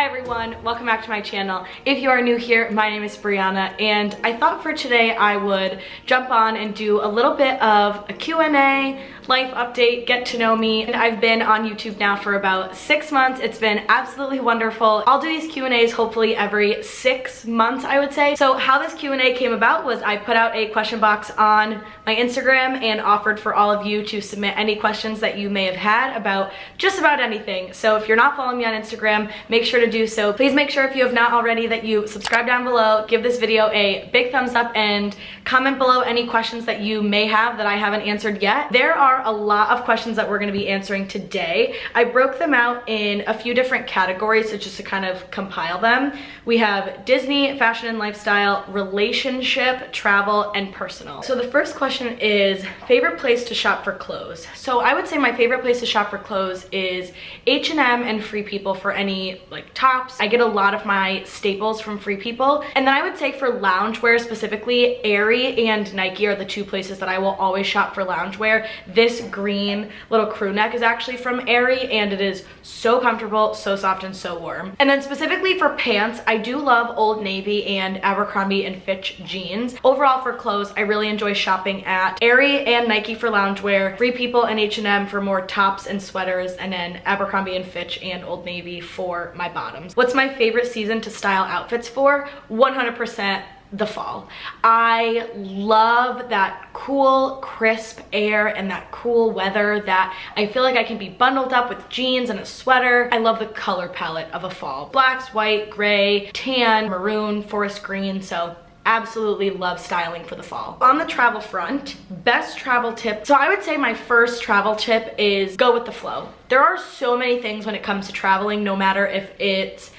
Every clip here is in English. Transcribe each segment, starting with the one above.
everyone, welcome back to my channel. If you are new here, my name is Brianna, and I thought for today I would jump on and do a little bit of a Q&A, life update, get to know me. And I've been on YouTube now for about 6 months. It's been absolutely wonderful. I'll do these Q&As hopefully every 6 months, I would say. So how this Q&A came about was I put out a question box on my Instagram and offered for all of you to submit any questions that you may have had about just about anything. So if you're not following me on Instagram, make sure to do so. Please make sure if you have not already that you subscribe down below, give this video a big thumbs up, and comment below any questions that you may have that I haven't answered yet. There are a lot of questions that we're going to be answering today. I broke them out in a few different categories, so just to kind of compile them. We have Disney, fashion and lifestyle, relationship, travel, and personal. So the first question is favorite place to shop for clothes. So I would say my favorite place to shop for clothes is H&M and Free People for any like tops. I get a lot of my staples from Free People. And then I would say for loungewear specifically, Aerie and Nike are the two places that I will always shop for loungewear. This green little crew neck is actually from Aerie, and it is so comfortable, so soft, and so warm. And then specifically for pants, I do love Old Navy and Abercrombie and Fitch jeans. Overall for clothes, I really enjoy shopping at Aerie and Nike for loungewear, Free People and H&M for more tops and sweaters, and then Abercrombie and Fitch and Old Navy for my bottoms. What's my favorite season to style outfits for? 100% the fall. I love that cool, crisp air and that cool weather that I feel like I can be bundled up with jeans and a sweater. I love the color palette of a fall. Blacks, white, gray, tan, maroon, forest green, so absolutely love styling for the fall. On the travel front, best travel tip. So I would say my first travel tip is go with the flow. There are so many things when it comes to traveling, no matter if it's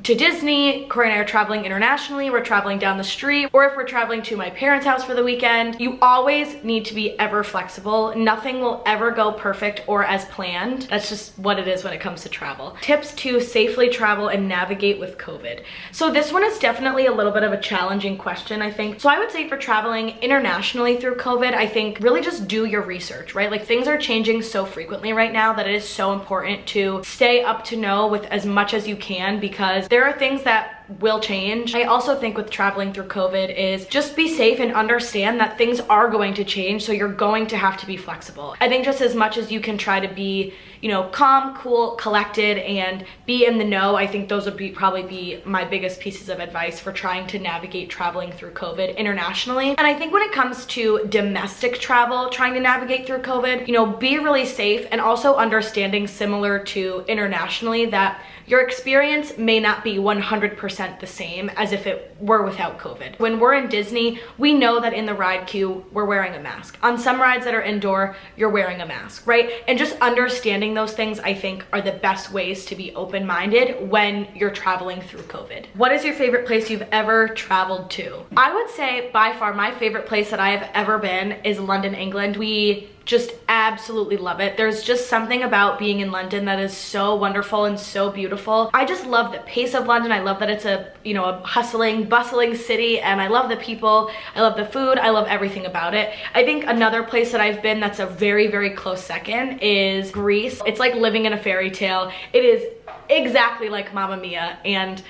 to Disney, Cory and I are traveling internationally, we're traveling down the street, or if we're traveling to my parents' house for the weekend, you always need to be ever flexible. Nothing will ever go perfect or as planned. That's just what it is when it comes to travel. Tips to safely travel and navigate with COVID. So this one is definitely a little bit of a challenging question, I think. So I would say for traveling internationally through COVID, I think really just do your research, right? Like things are changing so frequently right now that it is so important to stay up to know with as much as you can, because there are things that will change. I also think with traveling through COVID is just be safe and understand that things are going to change, so you're going to have to be flexible. I think just as much as you can try to be, you know, calm, cool, collected, and be in the know, I think those would probably be my biggest pieces of advice for trying to navigate traveling through COVID internationally. And I think when it comes to domestic travel, trying to navigate through COVID, you know, be really safe, and also understanding, similar to internationally, that your experience may not be 100% the same as if it were without COVID. When we're in Disney, we know that in the ride queue, we're wearing a mask. On some rides that are indoor, you're wearing a mask, right? And just understanding those things, I think, are the best ways to be open-minded when you're traveling through COVID. What is your favorite place you've ever traveled to? I would say by far my favorite place that I have ever been is London, England. We just absolutely love it. There's just something about being in London that is so wonderful and so beautiful. I just love the pace of London. I love that it's a, you know, a hustling, bustling city, and I love the people. I love the food. I love everything about it. I think another place that I've been that's a very, very close second is Greece. It's like living in a fairy tale. It is exactly like Mamma Mia, and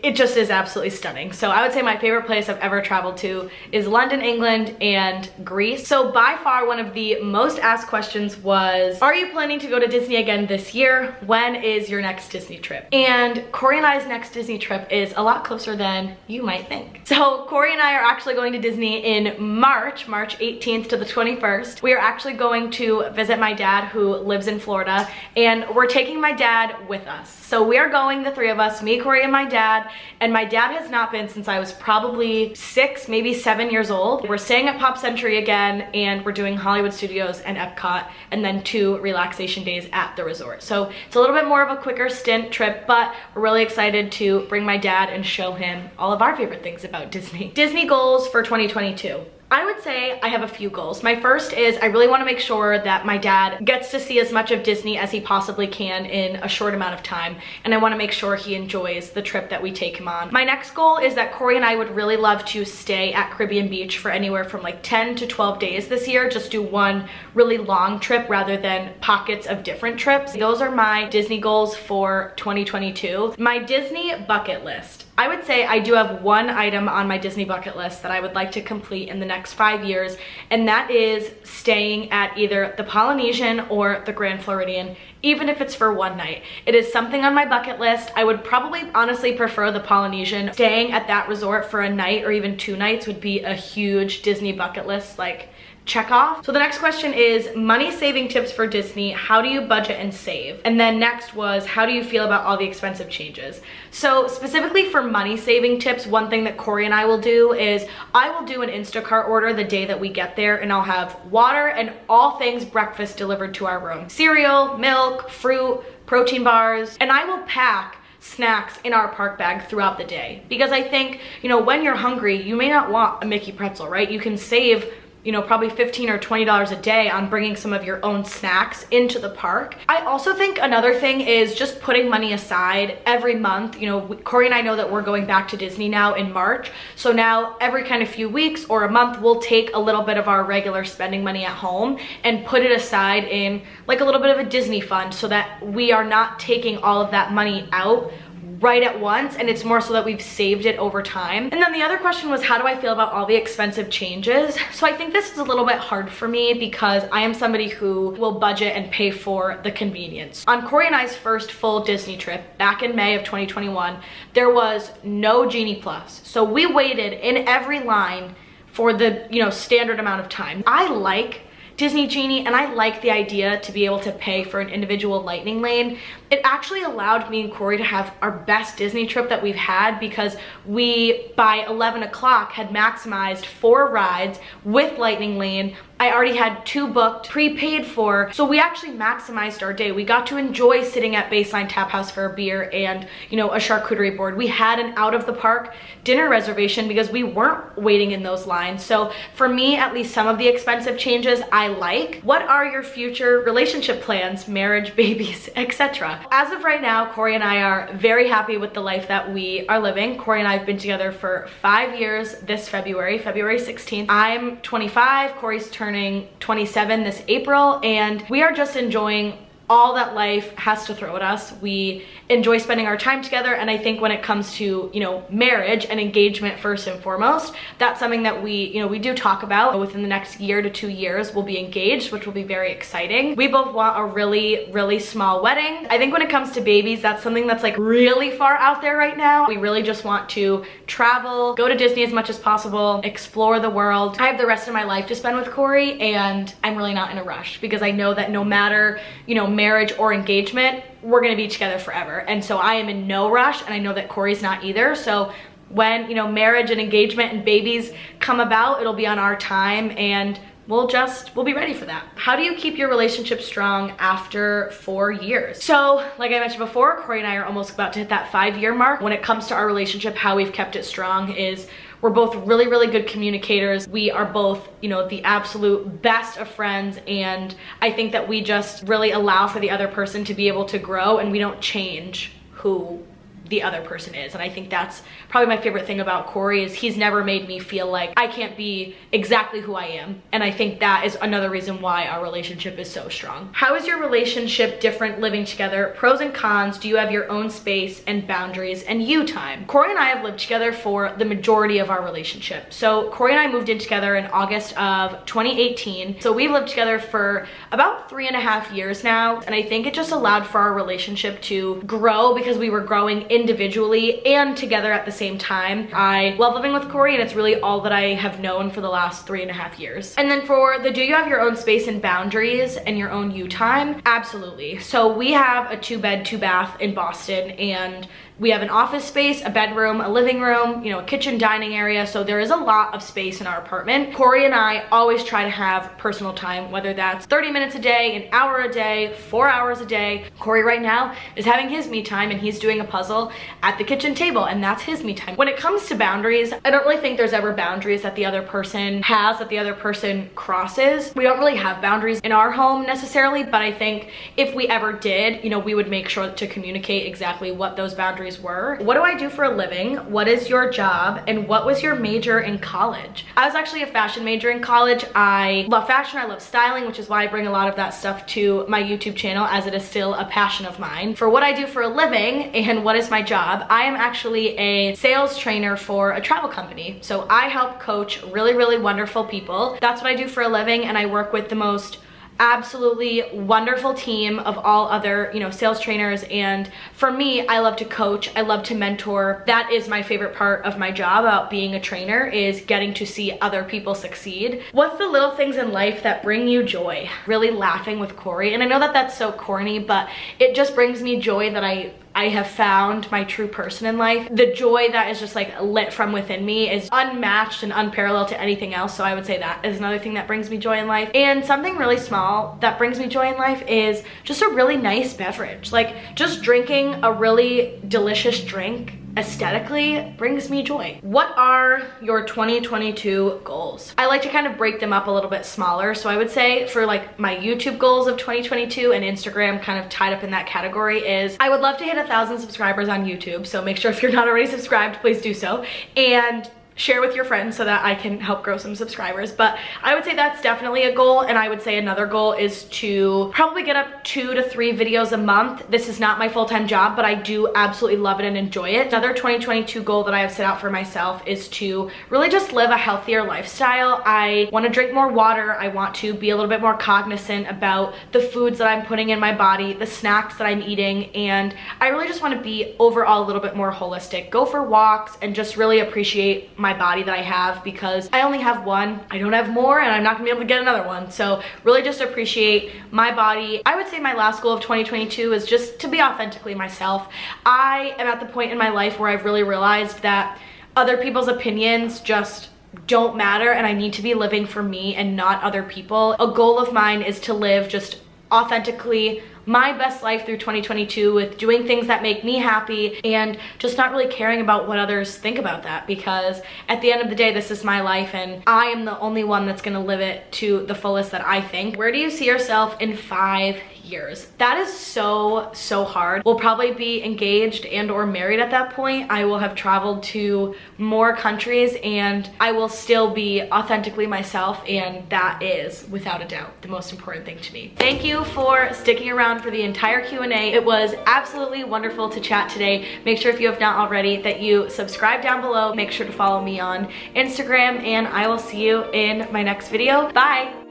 it just is absolutely stunning. So I would say my favorite place I've ever traveled to is London, England, and Greece. So by far one of the most asked questions was, are you planning to go to Disney again this year? When is your next Disney trip? And Cory and I's next Disney trip is a lot closer than you might think. So Cory and I are actually going to Disney in March 18th to the 21st. We are actually going to visit my dad, who lives in Florida, and we're taking my dad with us. So we are going, the three of us, me, Cory, and my dad. And my dad has not been since I was probably 6, maybe 7 years old. We're staying at Pop Century again, and we're doing Hollywood Studios and Epcot, and then 2 relaxation days at the resort. So it's a little bit more of a quicker stint trip, but we're really excited to bring my dad and show him all of our favorite things about Disney. Disney goals for 2022. I would say I have a few goals. My first is I really want to make sure that my dad gets to see as much of Disney as he possibly can in a short amount of time, and I want to make sure he enjoys the trip that we take him on. My next goal is that Cory and I would really love to stay at Caribbean Beach for anywhere from like 10 to 12 days this year, just do one really long trip rather than pockets of different trips. Those are my Disney goals for 2022. My Disney bucket list. I would say I do have one item on my Disney bucket list that I would like to complete in the next 5 years, and that is staying at either the Polynesian or the Grand Floridian, even if it's for one night. It is something on my bucket list. I would probably honestly prefer the Polynesian. Staying at that resort for a night or even 2 nights would be a huge Disney bucket list, like, check off. So the next question is money saving tips for Disney. How do you budget and save? And then next was, how do you feel about all the expensive changes? So specifically for money saving tips, one thing that Cory and I will do is I will do an Instacart order the day that we get there, and I'll have water and all things breakfast delivered to our room. Cereal, milk, fruit, protein bars, and I will pack snacks in our park bag throughout the day. Because I think, you know, when you're hungry, you may not want a Mickey pretzel, right? You can save, you know, probably $15 or $20 a day on bringing some of your own snacks into the park. I also think another thing is just putting money aside every month. You know, Cory and I know that we're going back to Disney now in March. So now every kind of few weeks or a month, we'll take a little bit of our regular spending money at home and put it aside in like a little bit of a Disney fund, so that we are not taking all of that money out right at once, and it's more so that we've saved it over time. And then the other question was, how do I feel about all the expensive changes? So I think this is a little bit hard for me because I am somebody who will budget and pay for the convenience. On Cory and I's first full Disney trip back in May of 2021, there was no Genie Plus. So we waited in every line for the, you know, standard amount of time. I like Disney Genie, and I like the idea to be able to pay for an individual lightning lane. It actually allowed me and Cory to have our best Disney trip that we've had, because we, by 11 o'clock, had maximized 4 rides with lightning lane. I already had 2 booked, prepaid for, so we actually maximized our day. We got to enjoy sitting at Baseline Tap House for a beer and, you know, a charcuterie board. We had an out of the park dinner reservation because we weren't waiting in those lines. So for me, at least some of the expensive changes I like. What are your future relationship plans, marriage, babies, etc.? As of right now, Cory and I are very happy with the life that we are living. Cory and I have been together for 5 years this February 16th. I'm 25, Cory's turning 27 this April, and we are just enjoying all that life has to throw at us. We enjoy spending our time together, and I think when it comes to, you know, marriage and engagement first and foremost, that's something that we do talk about. Within the next year to 2 years, we'll be engaged, which will be very exciting. We both want a really, really small wedding. I think when it comes to babies, that's something that's like really far out there right now. We really just want to travel, go to Disney as much as possible, explore the world. I have the rest of my life to spend with Cory, and I'm really not in a rush, because I know that no matter, you know, marriage or engagement, we're gonna be together forever. And so I am in no rush, and I know that Cory's not either. So when, you know, marriage and engagement and babies come about, it'll be on our time, and we'll be ready for that. How do you keep your relationship strong after 4 years? So like I mentioned before, Cory and I are almost about to hit that 5-year mark. When it comes to our relationship, how we've kept it strong is we're both really, really good communicators. We are both, you know, the absolute best of friends, and I think that we just really allow for the other person to be able to grow, and we don't change who the other person is. And I think that's probably my favorite thing about Cory, is he's never made me feel like I can't be exactly who I am. And I think that is another reason why our relationship is so strong. How is your relationship different living together? Pros and cons. Do you have your own space and boundaries and you time? Cory and I have lived together for the majority of our relationship. So Cory and I moved in together in August of 2018. So we've lived together for about 3.5 years now. And I think it just allowed for our relationship to grow, because we were growing individually and together at the same time. I love living with Cory, and it's really all that I have known for the last 3.5 years. And then for the do you have your own space and boundaries and your own you time? Absolutely. So we have a 2-bed, 2-bath in Boston, and we have an office space, a bedroom, a living room, you know, a kitchen, dining area. So there is a lot of space in our apartment. Cory and I always try to have personal time, whether that's 30 minutes a day, an hour a day, 4 hours a day. Cory right now is having his me time, and he's doing a puzzle meal at the kitchen table, and that's his me time. When it comes to boundaries, I don't really think there's ever boundaries that the other person has, that the other person crosses. We don't really have boundaries in our home necessarily, but I think if we ever did, you know, we would make sure to communicate exactly what those boundaries were. What do I do for a living? What is your job? And what was your major in college? I was actually a fashion major in college. I love fashion, I love styling, which is why I bring a lot of that stuff to my YouTube channel, as it is still a passion of mine. For what I do for a living and what is my job, I am actually a sales trainer for a travel company. So I help coach really, really wonderful people. That's what I do for a living, and I work with the most absolutely wonderful team of all other, you know, sales trainers. And for me, I love to coach, I love to mentor. That is my favorite part of my job about being a trainer, is getting to see other people succeed. What's the little things in life that bring you joy? Really laughing with Cory. And I know that that's so corny, but it just brings me joy that I have found my true person in life. The joy that is just like lit from within me is unmatched and unparalleled to anything else. So I would say that is another thing that brings me joy in life. And something really small that brings me joy in life is just a really nice beverage. Like just drinking a really delicious drink aesthetically brings me joy. What are your 2022 goals? I like to kind of break them up a little bit smaller. So I would say for like my YouTube goals of 2022, and Instagram kind of tied up in that category, is I would love to hit 1,000 subscribers on YouTube. So make sure if you're not already subscribed, please do so. And share with your friends so that I can help grow some subscribers. But I would say that's definitely a goal. And I would say another goal is to probably get up 2 to 3 videos a month. This is not my full-time job, but I do absolutely love it and enjoy it. Another 2022 goal that I have set out for myself is to really just live a healthier lifestyle. I want to drink more water. I want to be a little bit more cognizant about the foods that I'm putting in my body, the snacks that I'm eating, and I really just want to be overall a little bit more holistic. Go for walks and just really appreciate my body that I have, because I only have one. I don't have more, and I'm not gonna be able to get another one. So really just appreciate my body. I would say my last goal of 2022 is just to be authentically myself. I am at the point in my life where I've really realized that other people's opinions just don't matter, and I need to be living for me and not other people. A goal of mine is to live just authentically my best life through 2022 with doing things that make me happy, and just not really caring about what others think about that, because at the end of the day, this is my life and I am the only one that's gonna live it to the fullest that I think. Where do you see yourself in 5 years? That is so hard. We'll probably be engaged and or married at that point. I will have traveled to more countries, and I will still be authentically myself, and that is without a doubt the most important thing to me. Thank you for sticking around for the entire Q&A. It was absolutely wonderful to chat today. Make sure, if you have not already, that you subscribe down below. Make sure to follow me on Instagram, and I will see you in my next video. Bye.